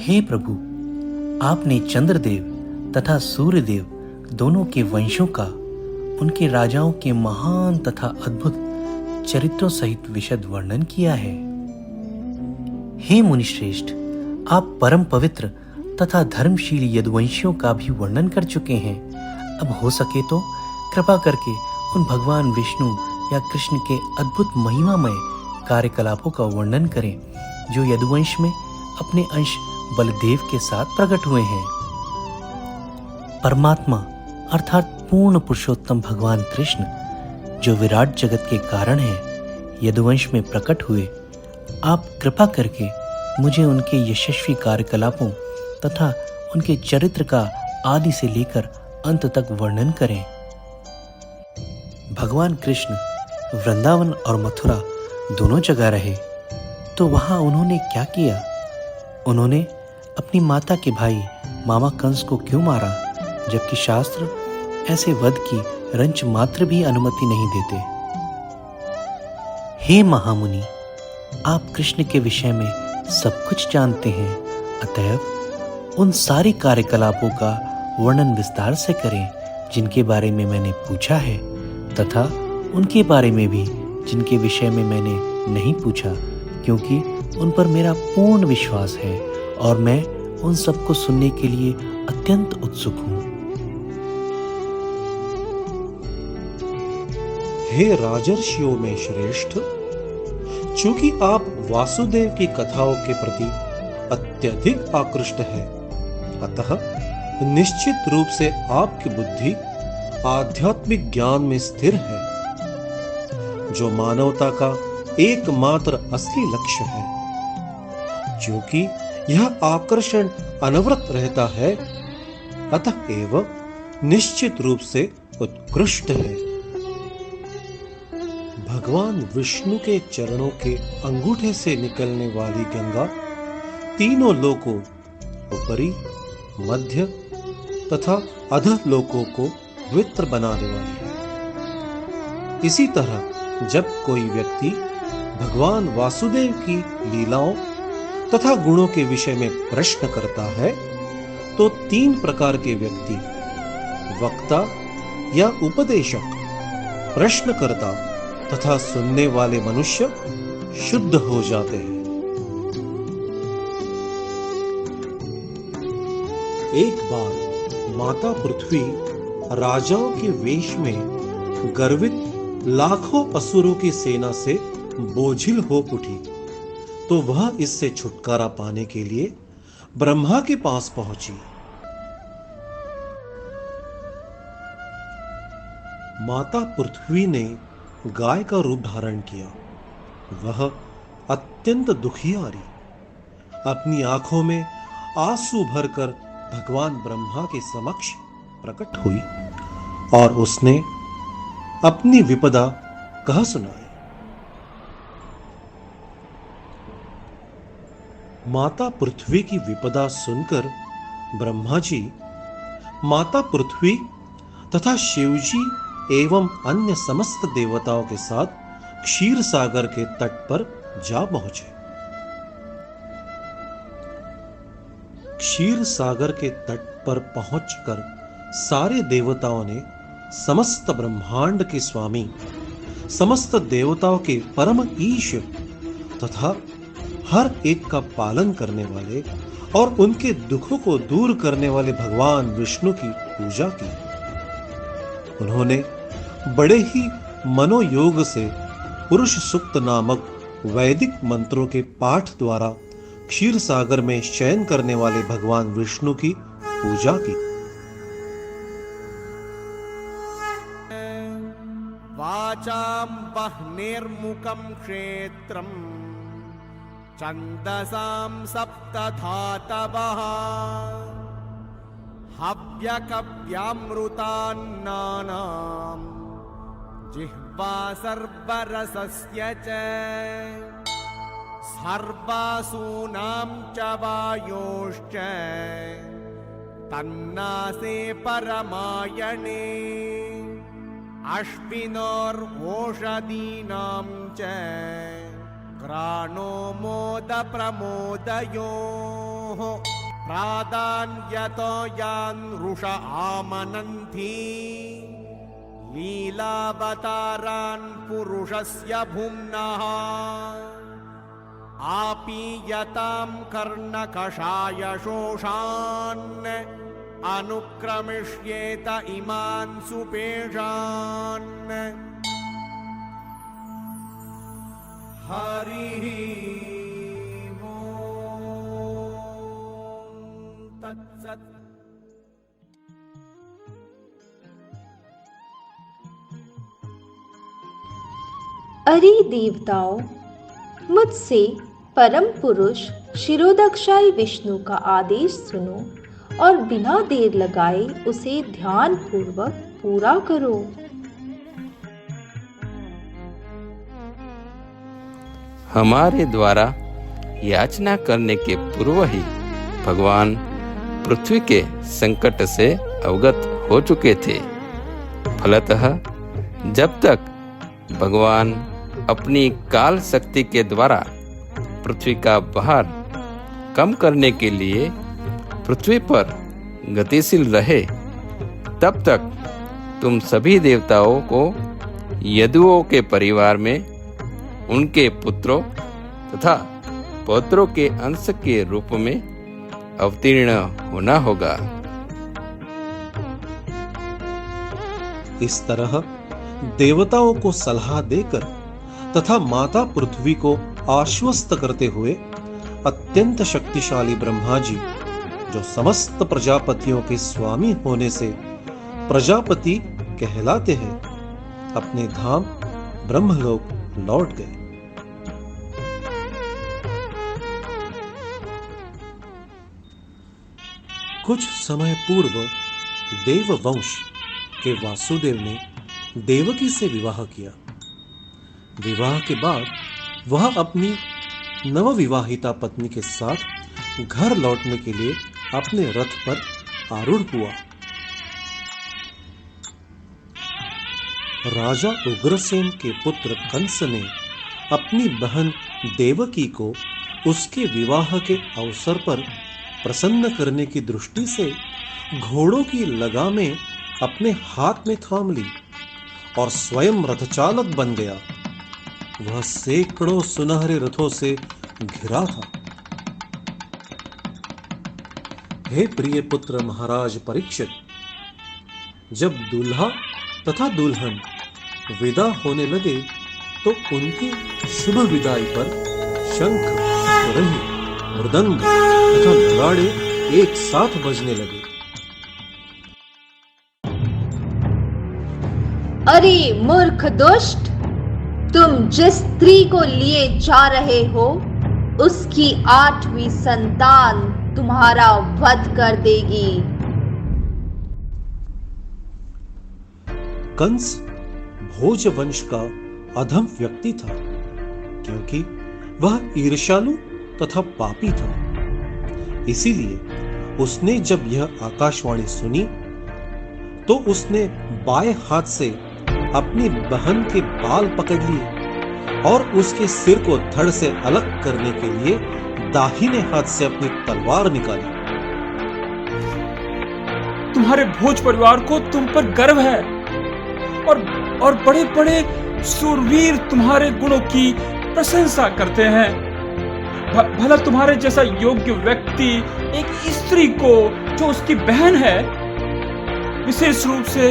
हे प्रभु, आपने चंद्रदेव तथा सूर्यदेव दोनों के वंशों का, उनके राजाओं के महान तथा अद्भुत चरित्रों सहित विशद वर्णन किया है। हे मुनिश्रेष्ठ, आप परम पवित्र तथा धर्मशील यदुवंशियों का भी वर्णन कर चुके हैं। अब हो सके तो कृपा करके उन भगवान विष्णु या कृष्ण के अद्भुत महिमामय कार्यकलापों का वर्णन करें जो यदुवंश में अपने अंश बलदेव के साथ प्रकट हुए हैं। परमात्मा अर्थात पूर्ण पुरुषोत्तम भगवान कृष्ण जो विराट जगत के कारण है, यदुवंश में प्रकट हुए। आप कृपा करके मुझे उनके यशस्वी कार्यकलापों तथा उनके चरित्र का आदि से लेकर अंत तक वर्णन करें। भगवान कृष्ण वृंदावन और मथुरा दोनों जगह रहे, तो वहां उन्होंने क्या किया? उन्होंने अपनी माता के भाई मामा कंस को क्यों मारा, जबकि शास्त्र ऐसे वध की रंच मात्र भी अनुमति नहीं देते? हे महामुनि, आप कृष्ण के विषय में सब कुछ जानते हैं, अतएव उन सारे कार्यकलापों का वर्णन विस्तार से करें जिनके बारे में मैंने पूछा है, तथा उनके बारे में भी जिनके विषय में मैंने नहीं पूछा, क्योंकि उन पर मेरा पूर्ण विश्वास है और मैं उन सबको सुनने के लिए अत्यंत उत्सुक हूँ। हे राजर्षियों में श्रेष्ठ, चूंकि आप वासुदेव की कथाओं के प्रति अत्यधिक आकृष्ट हैं, अतः निश्चित रूप से आपकी बुद्धि आध्यात्मिक ज्ञान में स्थिर है, जो मानवता का एकमात्र असली लक्ष्य है। क्योंकि यह आकर्षण अनवरत रहता है, अतएव निश्चित रूप से उत्कृष्ट है। भगवान विष्णु के चरणों के अंगूठे से निकलने वाली गंगा तीनों लोकों, ऊपरी, मध्य तथा अधः लोकों को पवित्र बनाने वाली है। इसी तरह जब कोई व्यक्ति भगवान वासुदेव की लीलाओं तथा गुणों के विषय में प्रश्न करता है, तो तीन प्रकार के व्यक्ति, वक्ता या उपदेशक, प्रश्नकर्ता तथा सुनने वाले मनुष्य शुद्ध हो जाते हैं। एक बार माता पृथ्वी राजाओं के वेश में गर्वित लाखों असुरों की सेना से बोझिल हो उठी, तो वह इससे छुटकारा पाने के लिए ब्रह्मा के पास पहुंची। माता पृथ्वी ने गाय का रूप धारण किया। वह अत्यंत दुखियारी अपनी आंखों में आंसू भरकर भगवान ब्रह्मा के समक्ष प्रकट हुई और उसने अपनी विपदा कह सुनाई। माता पृथ्वी की विपदा सुनकर ब्रह्मा जी माता पृथ्वी तथा शिवजी एवं अन्य समस्त देवताओं के साथ क्षीर सागर के तट पर जा पहुंचे। क्षीर सागर के तट पर पहुंचकर सारे देवताओं ने समस्त ब्रह्मांड के स्वामी, समस्त देवताओं के परम ईश तथा हर एक का पालन करने वाले और उनके दुखों को दूर करने वाले भगवान विष्णु की पूजा की। उन्होंने बड़े ही मनोयोग से पुरुष सुक्त नामक वैदिक मंत्रों के पाठ द्वारा क्षीर सागर में शयन करने वाले भगवान विष्णु की पूजा की। वाचां बह्निर्मुखं क्षेत्रं छन्दसां सप्तधातवः हव्यकव्यामृतान्नानां जिह्वा सर्वरसस्य च सर्वासूनां च वायोश्च तन्नासे परमायणे अश्विनोर्वोषधीनां च घ्राणो मोद प्रमोदयोः प्राधान्यतो यान् रुष आमनन्ति लीलावतारान् पुरुषस्य भुम्नः आपीयतां कर्णकषायशोषान् अनुक्रमिष्येत इमान् सुपेशान् हरिः ओम् तत्सत्। अरे देवताओं, मुझसे परम पुरुष शिरोदक्षाई विष्णु का आदेश सुनो और बिना देर लगाए उसे ध्यान पूर्वक पूरा करो। हमारे द्वारा याचना करने के पूर्व ही भगवान पृथ्वी के संकट से अवगत हो चुके थे। फलतः जब तक भगवान अपनी काल शक्ति के द्वारा पृथ्वी का भार कम करने के लिए पृथ्वी पर गतिशील रहे, तब तक तुम सभी देवताओं को यदुओं के परिवार में उनके पुत्रों तथा पौत्रों के अंश के रूप में अवतीर्ण होना होगा। इस तरह देवताओं को सलाह देकर तथा माता पृथ्वी को आश्वस्त करते हुए अत्यंत शक्तिशाली ब्रह्मा जी, जो समस्त प्रजापतियों के स्वामी होने से प्रजापति कहलाते हैं, अपने धाम ब्रह्मलोक लौट गए। कुछ समय पूर्व देववंश के वासुदेव ने देवकी से विवाह किया। विवाह के बाद वह अपनी नवविवाहिता पत्नी के साथ घर लौटने के लिए अपने रथ पर आरूढ़ हुआ। राजा उग्रसेन के पुत्र कंस ने अपनी बहन देवकी को उसके विवाह के अवसर पर प्रसन्न करने की दृष्टि से घोड़ों की लगामें अपने हाथ में थाम ली और स्वयं रथचालक बन गया। वह सैकड़ों सुनहरे रथों से घिरा था। हे प्रिय पुत्र महाराज परीक्षित, जब दूल्हा तथा दुल्हन विदा होने लगे तो उनकी शुभ विदाई पर शंख, तुरही, मृदंग तथा नगाड़े एक साथ बजने लगे। अरे मूर्ख दुष्ट, तुम जिस स्त्री को लिए जा रहे हो उसकी 8वीं संतान तुम्हारा वध कर देगी। कंस भोज वंश का अधम व्यक्ति था, क्योंकि वह ईर्ष्यालु तथा पापी था। इसीलिए उसने जब यह आकाशवाणी सुनी तो उसने बाएं हाथ से अपनी बहन के बाल पकड़ लिए और उसके सिर को धड़ से अलग करने के लिए दाहिने हाथ से अपनी तलवार निकाली। तुम्हारे भोज परिवार को तुम पर गर्व है और बड़े बड़े शूरवीर तुम्हारे गुणों की प्रशंसा करते हैं। भला तुम्हारे जैसा योग्य व्यक्ति एक स्त्री को जो उसकी बहन है, विशेष रूप से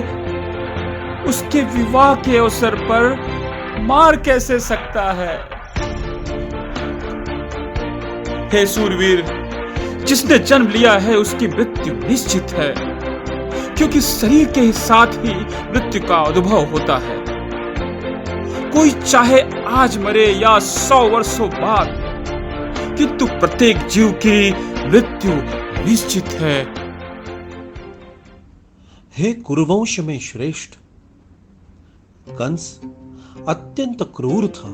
उसके विवाह के अवसर पर मार कैसे सकता है? हे शूरवीर, जिसने जन्म लिया है उसकी मृत्यु निश्चित है, क्योंकि शरीर के साथ ही मृत्यु का अनुभव होता है। कोई चाहे आज मरे या 100 वर्षों बाद, किंतु प्रत्येक जीव की मृत्यु निश्चित है। हे कुरुवंश में श्रेष्ठ, कंस अत्यंत क्रूर था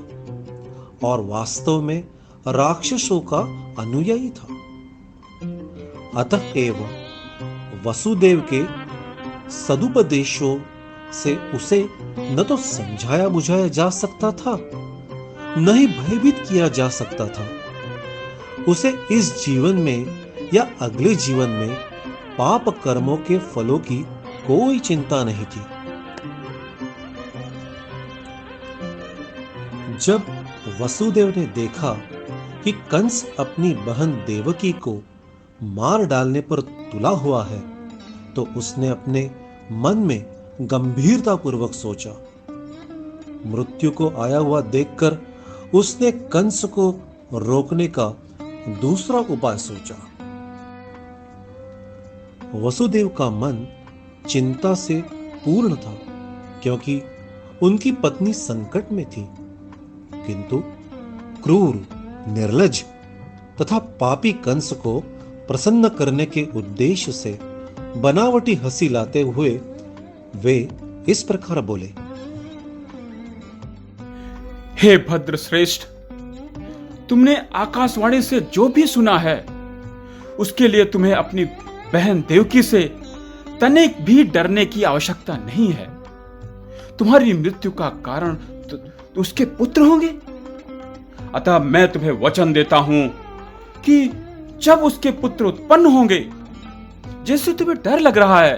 और वास्तव में राक्षसों का अनुयायी था। अतएव वसुदेव के सदुपदेशों से उसे न तो समझाया बुझाया जा सकता था नहीं भयभीत किया जा सकता था। उसे इस जीवन में या अगले जीवन में पाप कर्मों के फलों की कोई चिंता नहीं थी। जब वसुदेव ने देखा कि कंस अपनी बहन देवकी को मार डालने पर तुला हुआ है, तो उसने अपने मन में गंभीरतापूर्वक सोचा। मृत्यु को आया हुआ देखकर उसने कंस को रोकने का दूसरा उपाय सोचा। वसुदेव का मन चिंता से पूर्ण था, क्योंकि उनकी पत्नी संकट में थी। किंतु क्रूर, निर्लज्ज तथा पापी कंस को प्रसन्न करने के उद्देश्य से बनावटी हंसी लाते हुए वे इस प्रकार बोले। हे भद्र श्रेष्ठ, तुमने आकाशवाणी से जो भी सुना है उसके लिए तुम्हें अपनी बहन देवकी से तनिक भी डरने की आवश्यकता नहीं है। तुम्हारी मृत्यु का कारण तो उसके पुत्र होंगे। अतः मैं तुम्हें वचन देता हूं कि जब उसके पुत्र उत्पन्न होंगे, जैसे तुम्हें डर लग रहा है,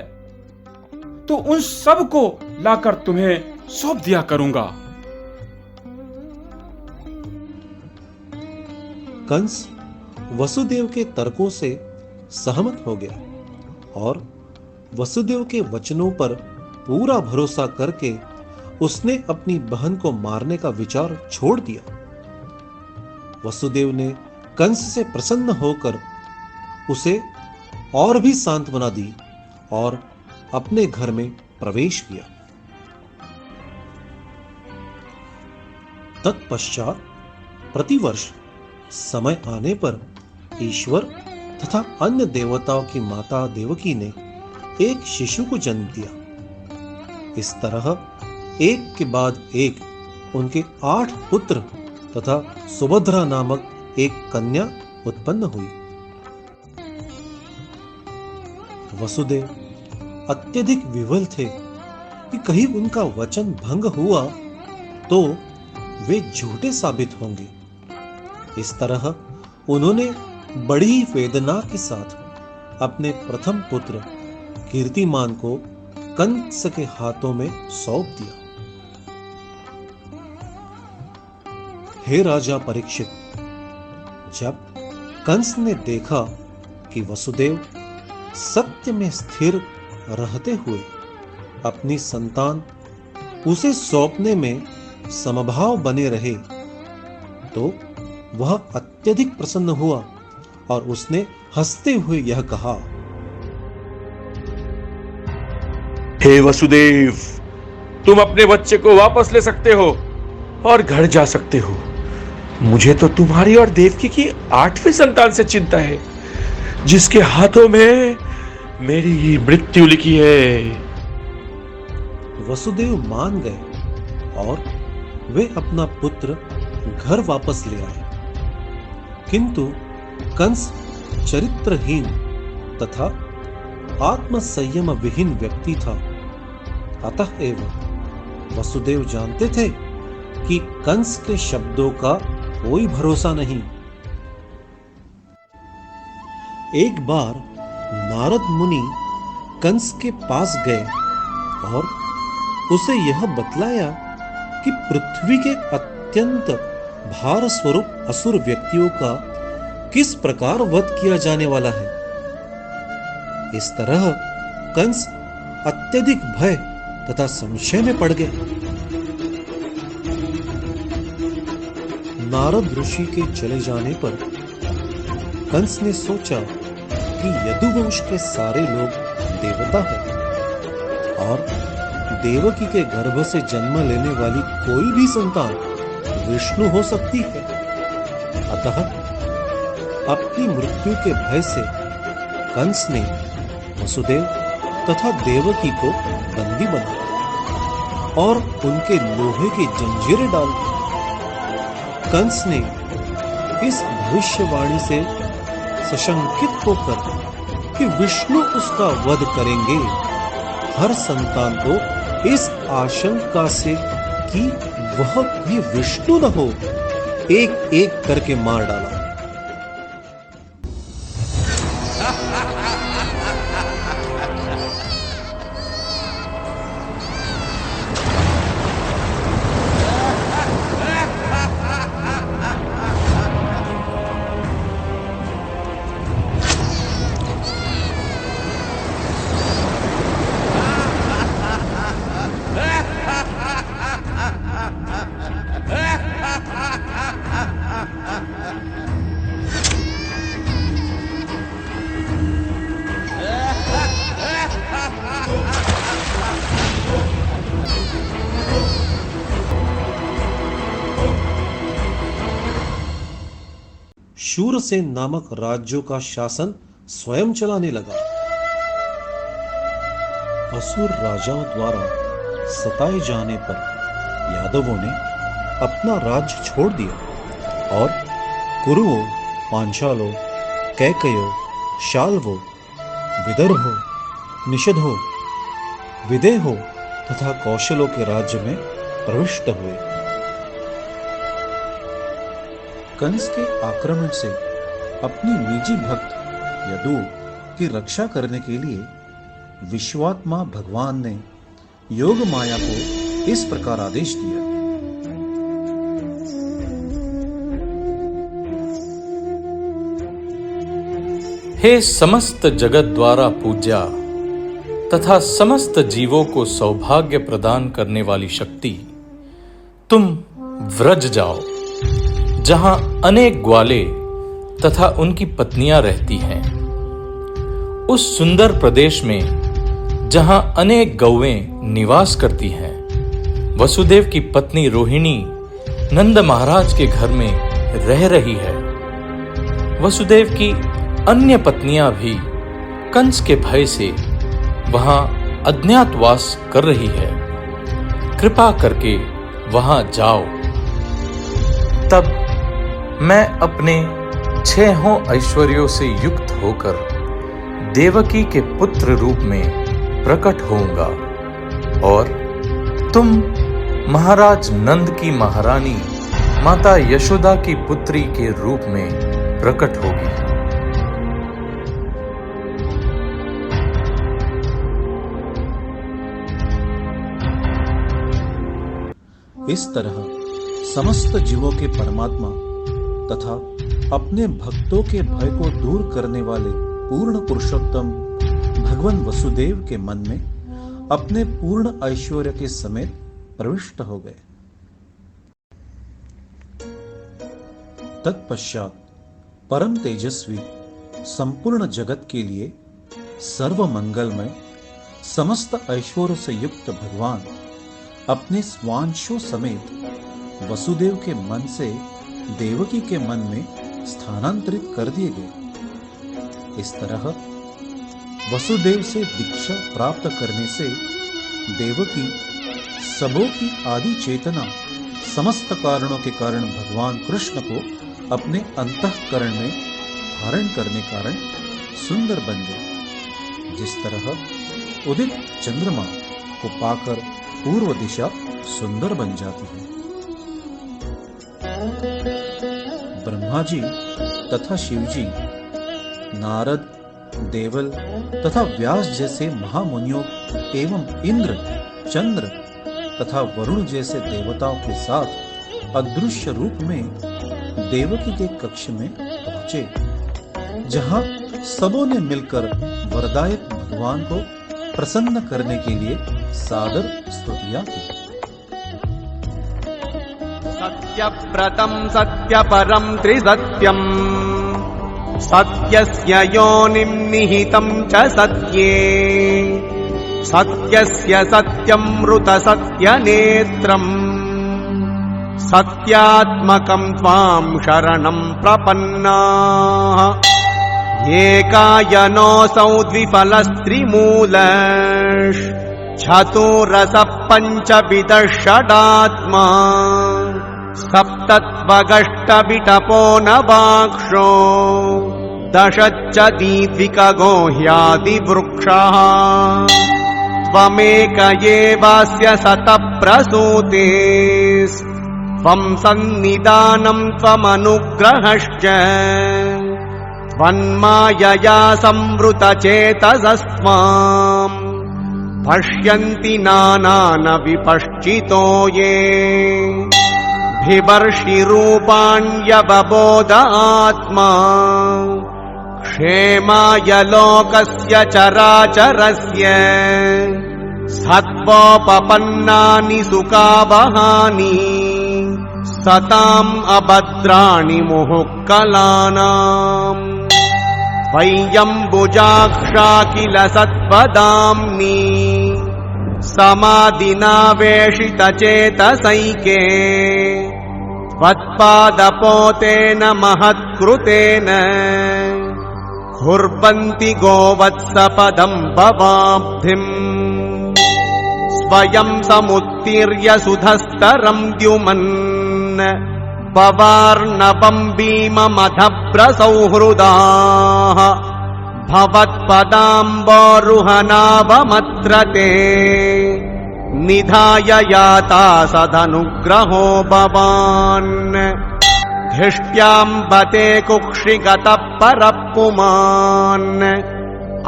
तो उन सब को लाकर तुम्हें सौंप दिया करूंगा। कंस वसुदेव के तर्कों से सहमत हो गया और वसुदेव के वचनों पर पूरा भरोसा करके उसने अपनी बहन को मारने का विचार छोड़ दिया। वसुदेव ने कंस से प्रसन्न होकर उसे और भी सांत्वना दी और अपने घर में प्रवेश किया। तत्पश्चात प्रतिवर्ष समय आने पर ईश्वर तथा अन्य देवताओं की माता देवकी ने एक शिशु को जन्म दिया। इस तरह एक के बाद एक उनके 8 पुत्र तथा सुभद्रा नामक एक कन्या उत्पन्न हुई। वसुदेव अत्यधिक विह्वल थे कि कहीं उनका वचन भंग हुआ तो वे झूठे साबित होंगे। इस तरह उन्होंने बड़ी वेदना के साथ अपने प्रथम पुत्र कीर्तिमान को कंस के हाथों में सौंप दिया। हे राजा परीक्षित, जब कंस ने देखा कि वसुदेव सत्य में स्थिर रहते हुए अपनी संतान उसे सौंपने में समभाव बने रहे, तो वह अत्यधिक प्रसन्न हुआ और उसने हंसते हुए यह कहा। हे वसुदेव, तुम अपने बच्चे को वापस ले सकते हो और घर जा सकते हो। मुझे तो तुम्हारी और देवकी की 8वीं संतान से चिंता है, जिसके हाथों में मेरी मृत्यु लिखी है। वसुदेव मान गए और वे अपना पुत्र घर वापस ले आए। किंतु कंस चरित्रहीन तथा आत्म संयम विहीन व्यक्ति था। अतः एवं वसुदेव जानते थे कि कंस के शब्दों का कोई भरोसा नहीं। एक बार नारद मुनि कंस के पास गए और उसे यह बतलाया कि पृथ्वी के अत्यंत भार स्वरूप असुर व्यक्तियों का किस प्रकार वध किया जाने वाला है। इस तरह कंस अत्यधिक भय तथा संशय में पड़ गए। नारद ऋषि के चले जाने पर कंस ने सोचा कि यदुवंश के सारे लोग देवता हैं और देवकी के गर्भ से जन्म लेने वाली कोई भी संतान विष्णु हो सकती है। अतः अपनी मृत्यु के भय से कंस ने वसुदेव तथा देवकी को बंदी बनाया और उनके लोहे की जंजीरें डाल दी। कंस ने इस भविष्यवाणी से सशंकित होकर कि विष्णु उसका वध करेंगे, हर संतान को इस आशंका से कि वह भी विष्णु न हो एक एक करके मार डाला। शूरसेन नामक राज्यों का शासन स्वयं चलाने लगा। असुर राजाओं द्वारा सताए जाने पर यादवों ने अपना राज्य छोड़ दिया और कुरुओं, पांचालों, कैकयों, शाल्वों, विदर्भों, निषधों, विदेहों तथा कौशलों के राज्य में प्रविष्ट हुए। कंस के आक्रमण से अपनी निजी भक्त यदु की रक्षा करने के लिए विश्वात्मा भगवान ने योग माया को इस प्रकार आदेश दिया। हे समस्त जगत द्वारा पूज्या तथा समस्त जीवों को सौभाग्य प्रदान करने वाली शक्ति, तुम व्रज जाओ जहां अनेक ग्वाले तथा उनकी पत्नियां रहती हैं। उस सुंदर प्रदेश में जहां अनेक गौएं निवास करती हैं, वसुदेव की पत्नी रोहिणी नंद महाराज के घर में रह रही है। वसुदेव की अन्य पत्नियां भी कंस के भय से वहां अज्ञातवास कर रही है। कृपा करके वहां जाओ। तब मैं अपने 6 ऐश्वर्यों से युक्त होकर देवकी के पुत्र रूप में प्रकट होऊंगा और तुम महाराज नंद की महारानी माता यशोदा की पुत्री के रूप में प्रकट होगी। इस तरह समस्त जीवों के परमात्मा तथा अपने भक्तों के भय को दूर करने वाले पूर्ण पुरुषोत्तम भगवान वसुदेव के मन में अपने पूर्ण ऐश्वर्य के समेत प्रविष्ट हो गए। तत्पश्चात परम तेजस्वी संपूर्ण जगत के लिए सर्व मंगलमय समस्त ऐश्वर्य से युक्त भगवान अपने स्वांशों समेत वसुदेव के मन से देवकी के मन में स्थानांतरित कर दिए गए। इस तरह वसुदेव से दीक्षा प्राप्त करने से देवकी सबों की आदि चेतना समस्त कारणों के कारण भगवान कृष्ण को अपने अंतःकरण में धारण करने कारण सुंदर बन गए। जिस तरह उदित चंद्रमा को पाकर पूर्व दिशा सुंदर बन जाती है। ब्रह्मा जी तथा शिव जी, नारद, देवल तथा व्यास जैसे महामुनियों एवं इंद्र, चंद्र तथा वरुण जैसे देवताओं के साथ अदृश्य रूप में देवकी के कक्ष में पहुंचे, जहां सबों ने मिलकर वरदायक भगवान को प्रसन्न करने के लिए सादर स्तुतियां की। सत्यव्रतं सत्यपरं त्रिसत्यम् सत्यस्य योनिं निहितं च सत्ये सत्यस्य सत्यमृत सत्यनेत्रम् सत्यात्मकं त्वां शरणं प्रपन्नाः एकायनोऽसौ द्विफलस्त्रिमूलः चतुरसः पञ्चविधः षडात्मा सप्तत्वगष्टविटपो नवाक्षो दशच्च दीद्विकगो ह्यादिवृक्षः त्वमेक एवास्य शतप्रसूतिः त्वं सन्निधानं त्वमनुग्रहश्च त्वन्मायया संवृतचेतसस्त्वाम् पश्यन्ति नानानविपश्चितो ये बिभर्षिरूपाण्यवबोध आत्मा क्षेमाय लोकस्य चराचरस्य सत्त्वोपपन्नानि सुखावहानि सताम् अभद्राणि मुहुःकलानाम् त्वय्यम्बुजाक्षा किल सत्त्वदाम्नि समाधिनावेशितचेतसैके त्वत्पादपोतेन महत्कृतेन कुर्वन्ति गोवत्सपदं भवाब्धिम् स्वयं समुत्तीर्य सुधस्तरं द्युमन् पवार्णवं भीममधभ्रसौहृदाः भवत्पदाम्बोरुहनावमत्र ते निधाय याता सदनुग्रहो भवान् धिष्ट्याम्बते कुक्षिगतः परः पुमान्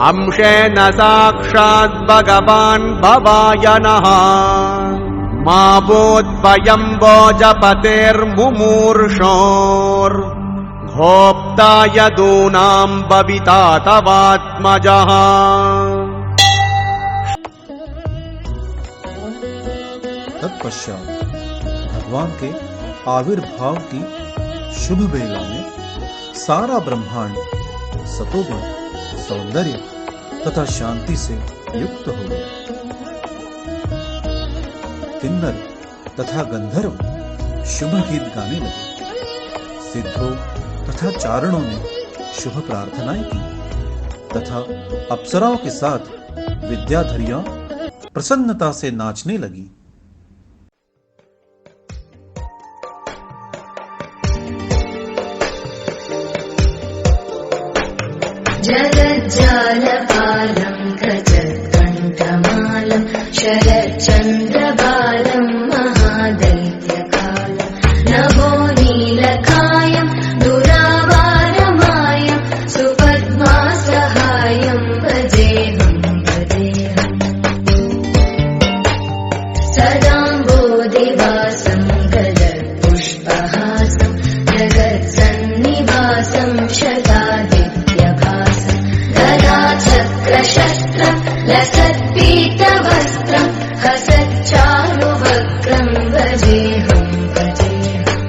अंशेन साक्षात् भगवान् भवाय नः मा बोद्भयं भोजपतेर्मुमूर्षोर् भोक्ता यदूनां बविता तवात्मजः। तत्पश्चात भगवान के आविर्भाव की शुभ बेला में सारा ब्रह्मांड सतोगुण, सौंदर्य तथा शांति से युक्त हो गया। किन्नर तथा गंधर्व शुभ गीत गाने लगे। सिद्धों तथा चारणों ने शुभ प्रार्थनाएं की तथा अप्सराओं के साथ विद्याधरियां प्रसन्नता से नाचने लगी। जगज्जालपालं गजत्कण्ठमालं शरच्चन्द्रबालं महादैत्यकालं नभो नीलकायं दुरावारमायं सुपद्मासहायं भजेऽहं भजेऽहम् सदाम्बोधिवासं गजत्पुष्पहासं जगत्सन्निवासं शतादित्यभासं गदाचक्रशस्त्रं लसत्पीतवस्त्रं हसच्चारुवक्त्रं भजेऽहं भजेऽहम्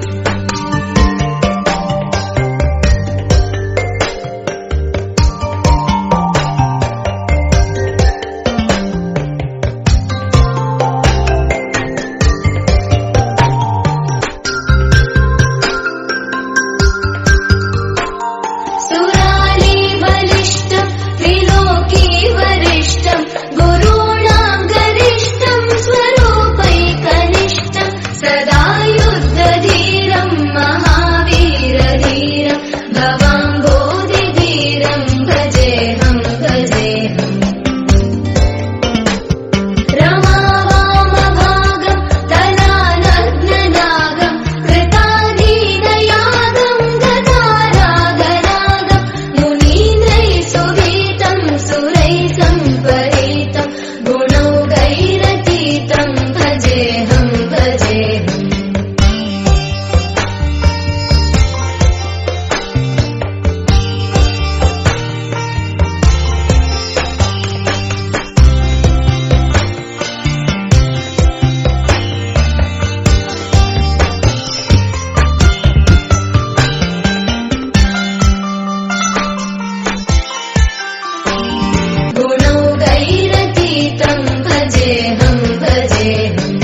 सुरारी बलिष्ठं त्रिलोकी वरिष्ठं गुरूणां गरिष्ठं स्वरूपैकनिष्ठं सदा युद्धधीरं महावीरधीरं भवाम्बोधिधीरं भजेऽहं भजेऽहम् रमावामभागं तनानग्ननागं कृताधीनयागं गदारागनागं मुनीन्द्रैः सुगीतं सुरैः सम्परीतं गुणौघैरतीतं भजेऽहं भजेऽहम् गुणौघैरतीतं भजेऽहं भजेऽहम्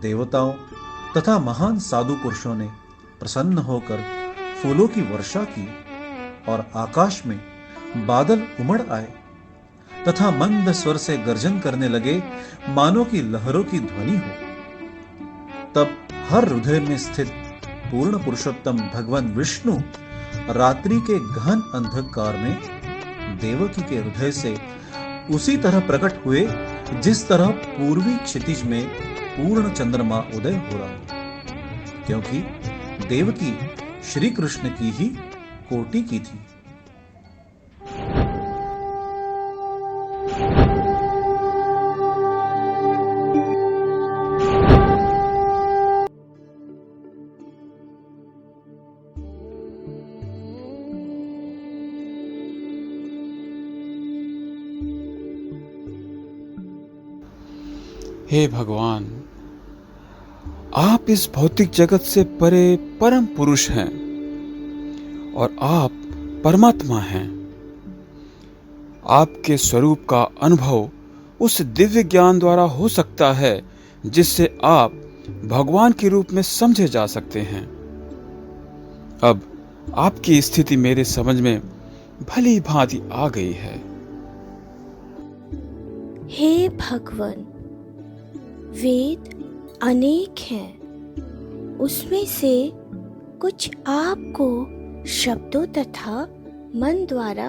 देवताओं तथा महान साधु पुरुषों ने प्रसन्न होकर फूलों की वर्षा की और आकाश में बादल उमड़ आए तथा मंद स्वर से गर्जन करने लगे मानो की लहरों की ध्वनि हो। तब हर हृदय में स्थित पूर्ण पुरुषोत्तम भगवान विष्णु रात्रि के गहन अंधकार में देवकी के हृदय से उसी तरह प्रकट हुए जिस तरह पूर्वी क्षितिज में पूर्ण चंद्रमा उदय हो रहा हो, क्योंकि देवकी श्री कृष्ण की ही कोटि की थी। हे भगवान, आप इस भौतिक जगत से परे परम पुरुष हैं और आप परमात्मा हैं। आपके स्वरूप का अनुभव उस दिव्य ज्ञान द्वारा हो सकता है जिससे आप भगवान के रूप में समझे जा सकते हैं। अब आपकी स्थिति मेरे समझ में भली भांति आ गई है। हे भगवान, वेद अनेक हैं, उसमें से कुछ आपको शब्दों तथा मन द्वारा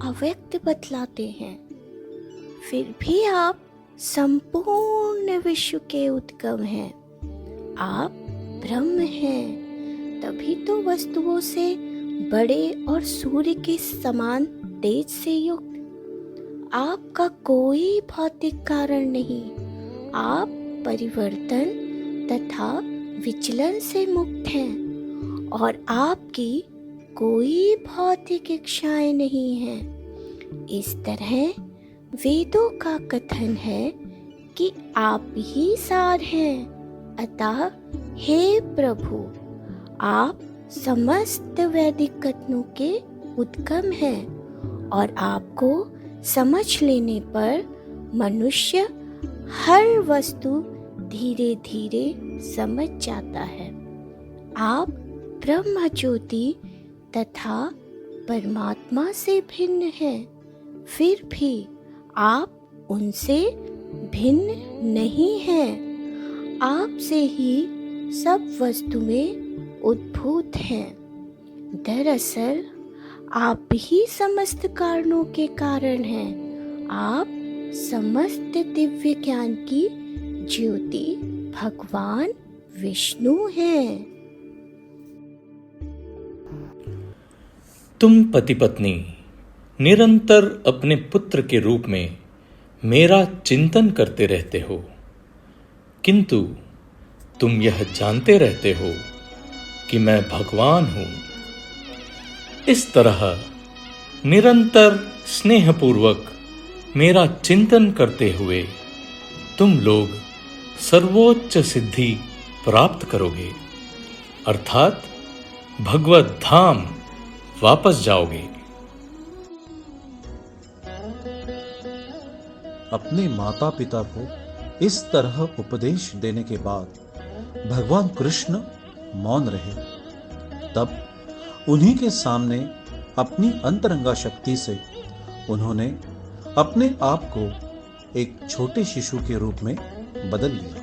अव्यक्त बतलाते हैं, फिर भी आप संपूर्ण विश्व के उद्गम हैं। आप ब्रह्म हैं, तभी तो वस्तुओं से बड़े और सूर्य के समान तेज से युक्त। आपका कोई भौतिक कारण नहीं, आप परिवर्तन तथा विचलन से मुक्त हैं और आपकी कोई भौतिक इच्छाएं नहीं हैं। इस तरह वेदों का कथन है कि आप ही सार हैं। अतः हे प्रभु, आप समस्त वैदिक कथनों के उद्गम हैं और आपको समझ लेने पर मनुष्य हर वस्तु धीरे धीरे समझ जाता है। आप ब्रह्म ज्योति तथा परमात्मा से भिन्न हैं, फिर भी आप उनसे भिन्न नहीं हैं। आपसे ही सब वस्तुएं उद्भूत हैं। दरअसल आप ही समस्त कारणों के कारण हैं। आप समस्त दिव्य ज्ञान की ज्योति भगवान विष्णु हैं। तुम पति पत्नी निरंतर अपने पुत्र के रूप में मेरा चिंतन करते रहते हो, किंतु तुम यह जानते रहते हो कि मैं भगवान हूं। इस तरह निरंतर स्नेहपूर्वक मेरा चिंतन करते हुए तुम लोग सर्वोच्च सिद्धि प्राप्त करोगे, अर्थात भगवत धाम वापस जाओगे। अपने माता पिता को इस तरह उपदेश देने के बाद भगवान कृष्ण मौन रहे। तब उन्हीं के सामने अपनी अंतरंगा शक्ति से उन्होंने अपने आप को एक छोटे शिशु के रूप में बदल लिया।